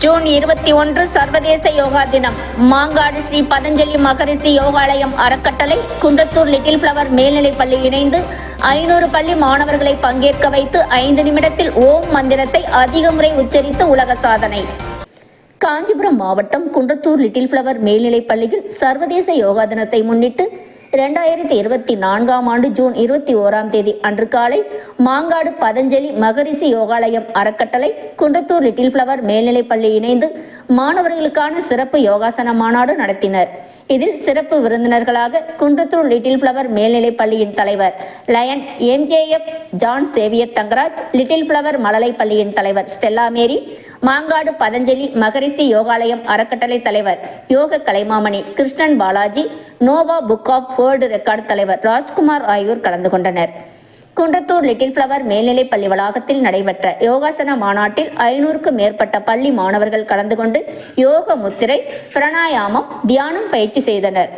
June 21 சர்வதேச யோகா தினம். மாங்காடு ஸ்ரீ பதஞ்சலி மகரிஷி யோகாலயம் அறக்கட்டளை, குன்றத்தூர் லிட்டில் ஃப்ளவர் மேல்நிலைப்பள்ளி இணைந்து 500 பள்ளி மாணவர்களை பங்கேற்க வைத்து 5 நிமிடத்தில் ஓம் மந்திரத்தை அதிக முறை உச்சரித்து உலக சாதனை. காஞ்சிபுரம் மாவட்டம் குன்றத்தூர் லிட்டில் ஃப்ளவர் மேல்நிலைப்பள்ளியில் சர்வதேச யோகா தினத்தை முன்னிட்டு 2024ஆம் ஆண்டு ஜூன் 21ஆம் தேதி அன்று காலை மாங்காடு பதஞ்சலி மகரிஷி யோகாலயம் அறக்கட்டளை, குன்றத்தூர் லிட்டில் ஃப்ளவர் மேல்நிலைப்பள்ளி இணைந்து மாணவர்களுக்கான சிறப்பு யோகாசன மாநாடு நடத்தினர். இதில் சிறப்பு விருந்தினர்களாக குன்றத்தூர் லிட்டில் ஃப்ளவர் மேல்நிலைப்பள்ளியின் தலைவர் lion MJF John Xavier Thangaraj, little flower மழலை பள்ளியின் தலைவர் ஸ்டெல்லா மேரி, மாங்காடு பதஞ்சலி மகரிஷி யோகாலயம் அறக்கட்டளை தலைவர் யோக கலைமாமணி Krishnan Balaji, Nova book of world record தலைவர் ராஜ்குமார் ஆகியோர் கலந்து கொண்டனர். குன்றத்தூர் லிட்டில் ஃப்ளவர் மேல்நிலைப்பள்ளி வளாகத்தில் நடைபெற்ற யோகாசன மாநாட்டில் 500க்கும் மேற்பட்ட பள்ளி மாணவர்கள் கலந்து கொண்டு யோக முத்திரை, பிராணாயாமம், தியானம் பயிற்சி செய்தனர்.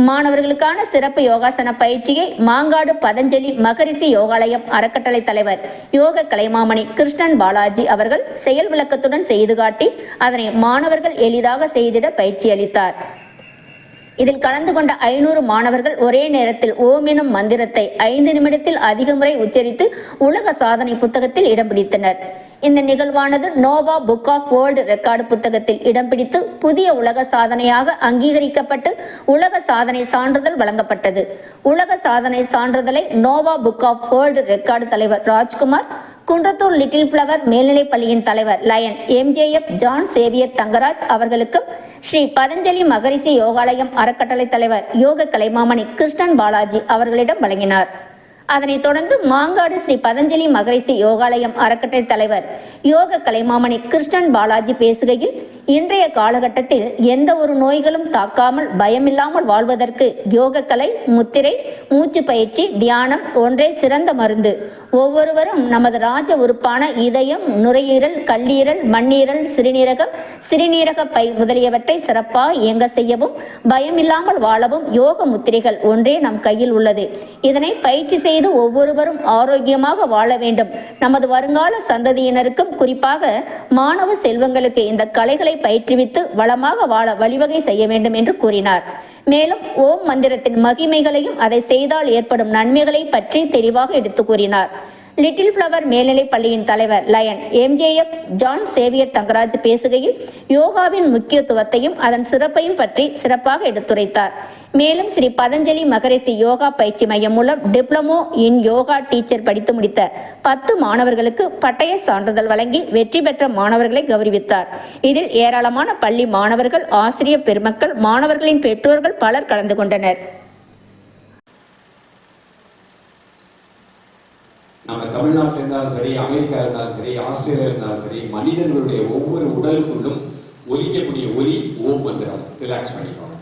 மாணவர்களுக்கான சிறப்பு யோகாசன பயிற்சியை மாங்காடு பதஞ்சலி மகரிஷி யோகாலயம் அறக்கட்டளை தலைவர் யோக கலைமாமணி கிருஷ்ணன் பாலாஜி அவர்கள் செயல் விளக்கத்துடன் செய்து காட்டி அதனை மாணவர்கள் எளிதாக செய்திட பயிற்சி அளித்தார். இதில் கலந்து கொண்ட 500 மாணவர்கள் ஒரே நேரத்தில் ஓம் எனும் மந்திரத்தை 5 நிமிடத்தில் அதிக முறை உச்சரித்து உலக சாதனை புத்தகத்தில் இடம் பிடித்தனர். இந்த நிகழ்வானது Nova book of world record புத்தகத்தில் இடம் பிடித்து புதிய உலக சாதனையாக அங்கீகரிக்கப்பட்டு உலக சாதனை சான்றிதழ் வழங்கப்பட்டது. உலக சாதனை சான்றிதழை Nova book of world record தலைவர் ராஜ்குமார், குன்றத்தூர் லிட்டில் ஃப்ளவர் மேல்நிலைப்பள்ளியின் தலைவர் lion MJF John Xavier Thangaraj அவர்களுக்கும், ஸ்ரீ பதஞ்சலி மகரிஷி யோகாலயம் அறக்கட்டளை தலைவர் யோக கலைமாமணி கிருஷ்ணன் பாலாஜி அவர்களிடம் வழங்கினார். அதனைத் தொடர்ந்து மாங்காடு ஸ்ரீ பதஞ்சலி மகரிஷி யோகாலயம் அறக்கட்டளை தலைவர் யோக கலைமாமணி கிருஷ்ணன் பாலாஜி பேசுகையில், இன்றைய காலகட்டத்தில் எந்த ஒரு நோய்களும் தாக்காமல் பயமில்லாமல் வாழ்வதற்கு யோக கலை, முத்திரை, மூச்சு பயிற்சி, தியானம் ஒன்றே சிறந்த மருந்து. ஒவ்வொருவரும் நமது ராஜ உறுப்பான இதயம், நுரையீரல், கல்லீரல், மண்ணீரல், சிறுநீரக பை முதலியவற்றை சிறப்பாக இயங்க செய்யவும் பயமில்லாமல் வாழவும் யோக முத்திரைகள் ஒன்றே நம் கையில் உள்ளது. இதனை பயிற்சி செய்து ஒவ்வொருவரும் ஆரோக்கியமாக வாழ வேண்டும். நமது வருங்கால சந்ததியினருக்கும் குறிப்பாக மாணவ செல்வங்களுக்கு இந்த கலைகளை பயிற்றுவித்து வளமாக வாழ வழிவகை செய்ய வேண்டும் என்று கூறினார். மேலும் ஓம் மந்திரத்தின் மகிமைகளையும் அதை செய்தால் ஏற்படும் நன்மைகளை பற்றி தெளிவாக எடுத்து கூறினார். லிட்டில் ஃப்ளவர் மேல்நிலைப் பள்ளியின் தலைவர் lion MJF John Xavier Thangaraj பேசுகையில் யோகாவின் முக்கியத்துவத்தையும் அதன் சிறப்பையும் பற்றி சிறப்பாக எடுத்துரைத்தார். மேலும் ஸ்ரீ பதஞ்சலி மகரிஷி யோகா பயிற்சி மையம் மூலம் டிப்ளமோ இன் யோகா டீச்சர் படித்து முடித்த 10 மாணவர்களுக்கு பட்டய சான்றிதழ் வழங்கி வெற்றி பெற்ற மாணவர்களை கௌரவித்தார். இதில் ஏராளமான பள்ளி மாணவர்கள், ஆசிரியர் பெருமக்கள், மாணவர்களின் பெற்றோர்கள் பலர் கலந்து கொண்டனர். நம்ம தமிழ்நாட்டில் இருந்தாலும் சரி, அமெரிக்கா இருந்தாலும் சரி, ஆஸ்திரேலியா இருந்தாலும் சரி, மனிதர்களுடைய ஒவ்வொரு உடலுக்குள்ளும் ஒலிக்கக்கூடிய ஒலி ஓம் மந்திரம். ரிலாக்ஸ் பண்ணிக்கோங்க.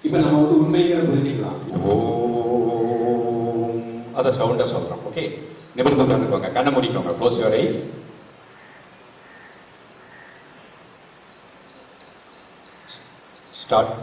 இப்ப நம்ம வந்து உண்மைகளை புரிஞ்சுக்கலாம். ஓம் அத சவுண்டா சொல்றோம். ஓகே, நிமிர்ந்து உட்கார்ந்துக்கோங்க, கண்ணை மூடிக்கோங்க. Close your eyes. ஸ்டார்ட்.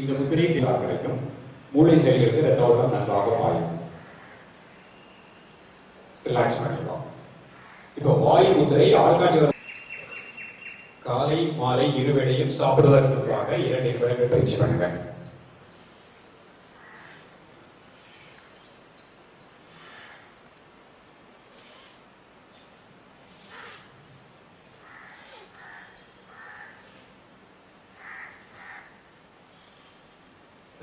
இந்த முத்திரையை கிடைக்கும். மூளை செல்களுக்கு ரத்த ஓட்டம் நன்றாக பாயும். ரிலாக்ஸ் பண்ணிக்கலாம். இப்போ வாயு முத்திரை ஆள்காட்டி காலை மாலை இருவேளையும் சாப்பிடுவதற்காக 2 நிமிடங்கள் பயிற்சி பண்ணுங்க.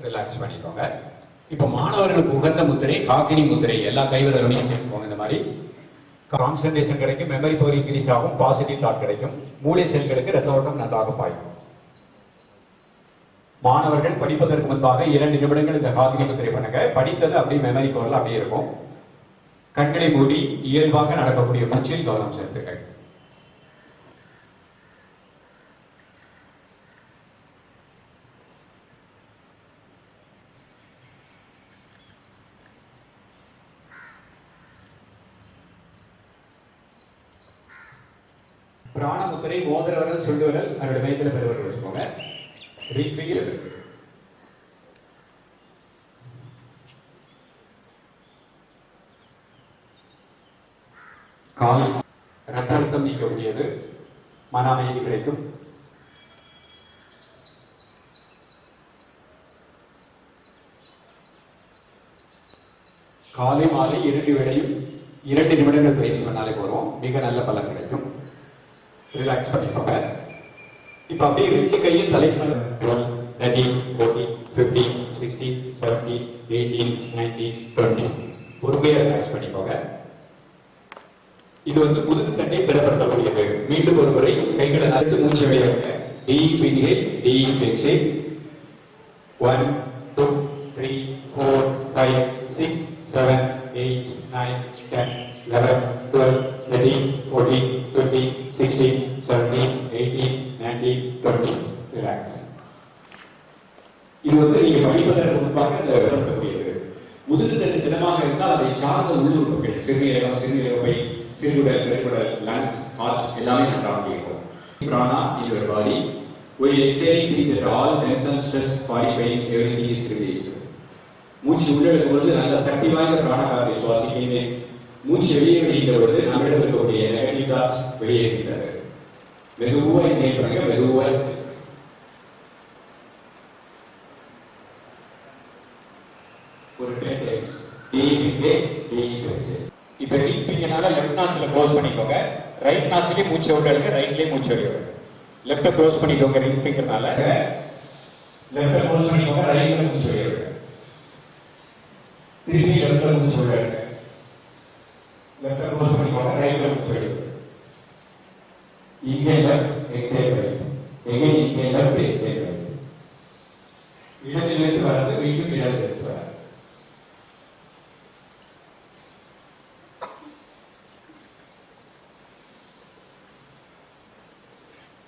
ரிலாக்ஸ் பண்ணிக்கோங்க. இப்போ மாணவர்களுக்கு உகந்த முத்திரை காகினி முத்திரை எல்லா கைவிரலையும் சேர்த்துக்கோங்க. இந்த மாதிரி கான்சன்ட்ரேஷன் கிடைக்கும், மெமரி பவர் இன்க்ரீஸ் ஆகும், பாசிட்டிவ் தாட் கிடைக்கும், மூளை செல்களுக்கு ரத்த ஓட்டம் நன்றாக பாயும். மாணவர்கள் படிப்பதற்கு முன்பாக 2 நிமிடங்கள் இந்த காகினி முத்திரை பண்ணுங்க. படித்தது அப்படியே மெமரி பவர்ல அப்படியே இருக்கும். கண்களை மூடி இயல்பாக நடக்கக்கூடிய மூச்சில் கவனம் செலுத்துங்கள். பிராணமுத்திரை மோதிர விரல், சுண்டு விரல், அதோட மையத்தில் பெருவரல் வச்சுக்கோங்க. Ring finger. கால் ரத்த அழுத்தம் நீக்கக்கூடியது, மன அமைதி கிடைக்கும். காலை மாலை 2 வேளையும் 2 நிமிடங்கள் பயிற்சி பண்ணாலே போதும், மிக நல்ல பலன் கிடைக்கும். ரிலாக்ஸ் பண்ணிக்கோங்க. இப்போ அப்படியே 2 கையும் தலைக்கு மேல 12, 13, 14, 15, 16, 17, 18, 19, 20 பொறுமையாக ரிலாக்ஸ் பண்ணிக்கோங்க. இது முதுகு தண்டை திடப்படுத்தக்கூடியது. மீண்டும் ஒரு முறை கைகளை நறுத்து மூச்சு வெளியிடுங்க. Deep inhale, deep exhale. 1, 2, 3, 4, 5, 6, 7, 8, 9, 10, 11, 12, 13, 14, 15, 16, 17, 18, 19, 20. Relax. இது நீங்க படிப்பதற்கு முன்பாக திடப்படுத்தக்கூடியது. முதுகு தண்டு திடமாக இருந்தால் அதை சார்ந்த உள்ளுறுப்புகள் சிறுநீரகம், சிறுநீரகப்பை, சிறுகுடல், பெருங்குடல், லங்ஸ், ஹார்ட் எல்லாமே நன்றாக இருக்கும். Prana in your body. While exhaling, think that all tension, stress, body pain, everything is released. மூச்சு உள்ள எடுக்கும்போது நல்ல சக்தி வாய்ந்த பிராணகாரை சுவாசிக்கிறேன். மூச்சு வெளியே விடுகின்ற பொழுது நம்மிடம் இருக்கக்கூடிய நெகட்டிவ் தாட்ஸ் வெளியேறுகிறது. மெதுவா இன்ஹேல் பண்ணுங்க, மெதுவா ஒரு 10 times. Deep inhale, deep exhale. இப்போ டீப் இன்ஹேல்னால லெஃப்ட் நாஸ்ட்ரில க்ளோஸ் பண்ணிக்கோங்க. ரைட் நாஸ்ட்ரிலே மூச்சு உள்ள எடுங்க, ரைட்லயே மூச்சு வெளியே விடுங்க. லெஃப்ட் க்ளோஸ் பண்ணிக்கோங்க ரிங் ஃபிங்கர்னால. லெஃப்ட் க்ளோஸ் பண்ணிக்கோங்க, ரைட்ல மூச்சு வெளியே விடுங்க. திருப்பி லெஃப்ட்ல மூச்சு உள்ள எடுங்க. லெஃப்ட் க்ளோஸ் பண்ணிக்கோங்க, ரைட்ல மூச்சு வெளியே விடுங்க. Inhale left, exhale right. Again inhale left, exhale right. இடத்திலிருந்து வரது மீண்டும் இடத்திலிருந்து வர.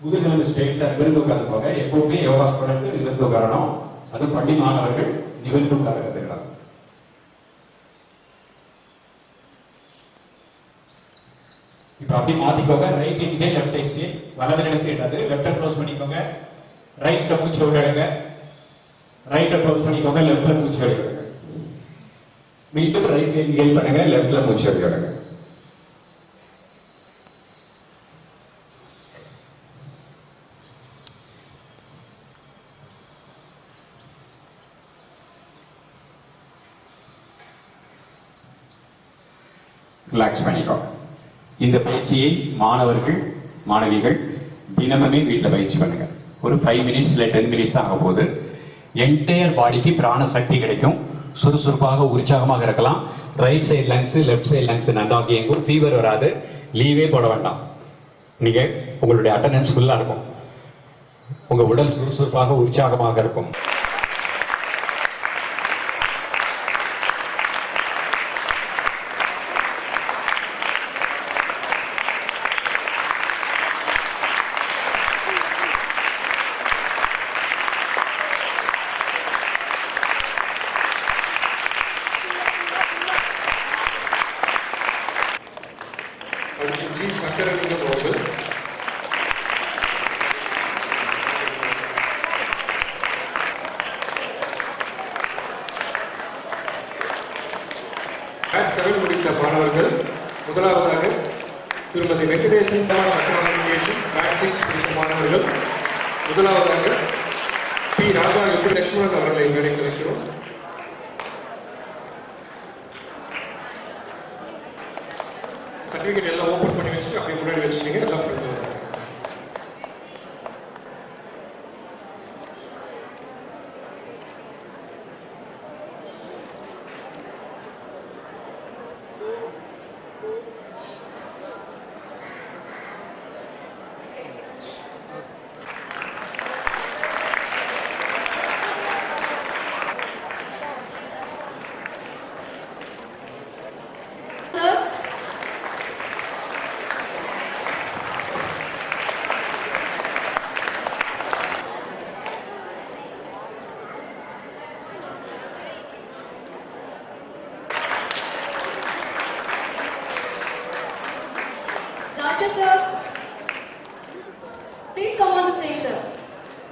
முதுகெலும்பு ஸ்ட்ரெயிட்டா நிமிர்ந்து உட்கார்ந்துக்கோங்க. எப்பவுமே யோகா ஸ்டூடெண்ட் நிமிர்ந்து உட்காரணும். அது பள்ளி மாணவர்கள் நிமிர்ந்து உட்கார கத்துக்கலாம். இப்ப அப்படி மாத்திக்கோங்க. Right inhale, left exhale. வலது இடத்து இடது. லெஃப்ட் க்ளோஸ் பண்ணிக்கோங்க, ரைட்ல மூச்சு விடுங்க. ரைட்ட க்ளோஸ் பண்ணிக்கோங்க, லெஃப்ட்ல மூச்சு விடுங்க. மீண்டும் ரைட்ல இன்ஹேல் பண்ணுங்க, லெஃப்ட்ல மூச்சு விடுங்க. ரிலாக்ஸ் பண்ணிக்கோங்க. இந்த பயிற்சியை மாணவர்கள், மாணவிகள் தினமுமே வீட்டில் பயிற்சி பண்ணுங்க. ஒரு 5 மினிட்ஸ் இல்லை 10 மினிட்ஸ் ஆக போது என்டையர் பாடிக்கு பிராண சக்தி கிடைக்கும். சுறுசுறுப்பாக, உற்சாகமாக இருக்கலாம். Right side lungs, left side lungs நன்றாக இயங்கும். ஃபீவர் வராது. லீவே போட வேண்டாம். நீங்க உங்களுடைய அட்டெண்டன்ஸ் ஃபுல்லா இருக்கும். உங்க உடல் சுறுசுறுப்பாக, உற்சாகமாக இருக்கும். முடித்த மாணவர்கள் முதலாவதாக திருமதி வெங்கடேசன் முடித்த மாணவர்கள் முதலாவதாக பி. ராஜா எம்பி லட்சுமணன் அவர்களை இங்கே வைக்கிறோம். சர்டிபிகேட் எல்லாம் ஓபன் பண்ணி வச்சுட்டு அப்படியே முன்னாடி வச்சுட்டீங்க. எல்லாம்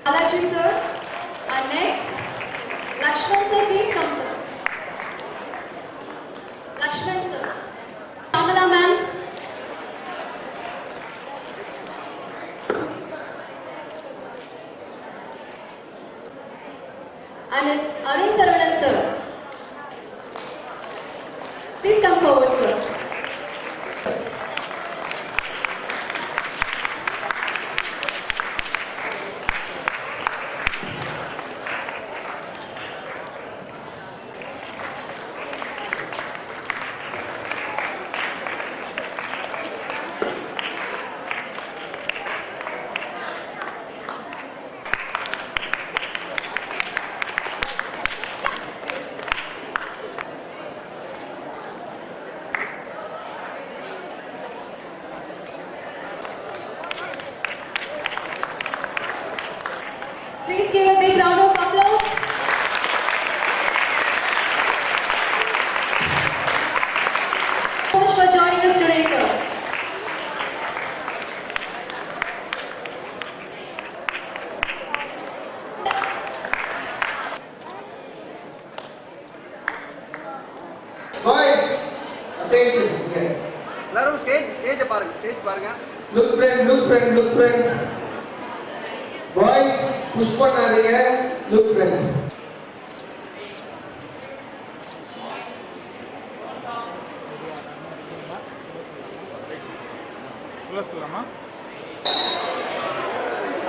Balaji sir. And next, Lakshman sir, please come sir. Lakshman sir. Shamala ma'am. And it's Arun Saravanan sir. Please come forward sir. Please give a big round of applause. So much for joining us today, sir. Boys, attention. Okay. எல்லாரும் stage பாருங்க. Look friend. Boys, push பண்ணாதீங்க. Look friend.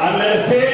Unless say